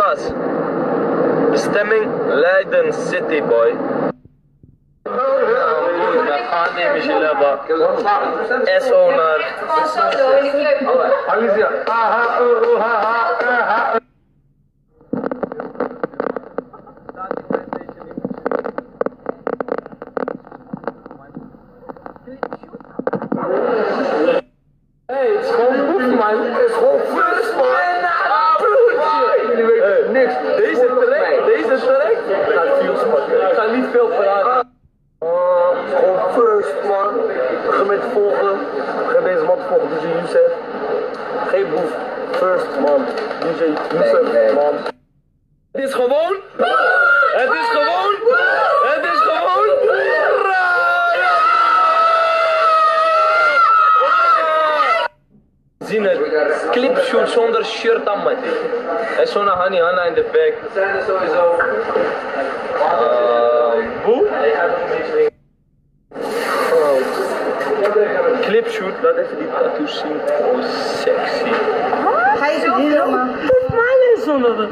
Baas. Bestemming Leiden City, boy. We gaan niet Michel hebben. SO naar. Alicia. Hey, het is gewoon boef, man. Het is gewoon first, man. Jullie weten niks. Deze track. Ik ga views pakken. Ik ga niet veel praten. Het is gewoon first, man. We gaan met volgen. We gaan deze man volgen. DJ Youssef. Geen boef. First, man. DJ Youssef, man. Het is gewoon. Het is gewoon. Het is gewoon. Zien het, clipshoot zonder shirt aan, Mattie. En zo'n Hanna in de back. Dat zijn er sowieso. Boe? Clipshoot, laat even die tattoos zien. Oh, sexy. Hij is ook helemaal. Wat is zonder.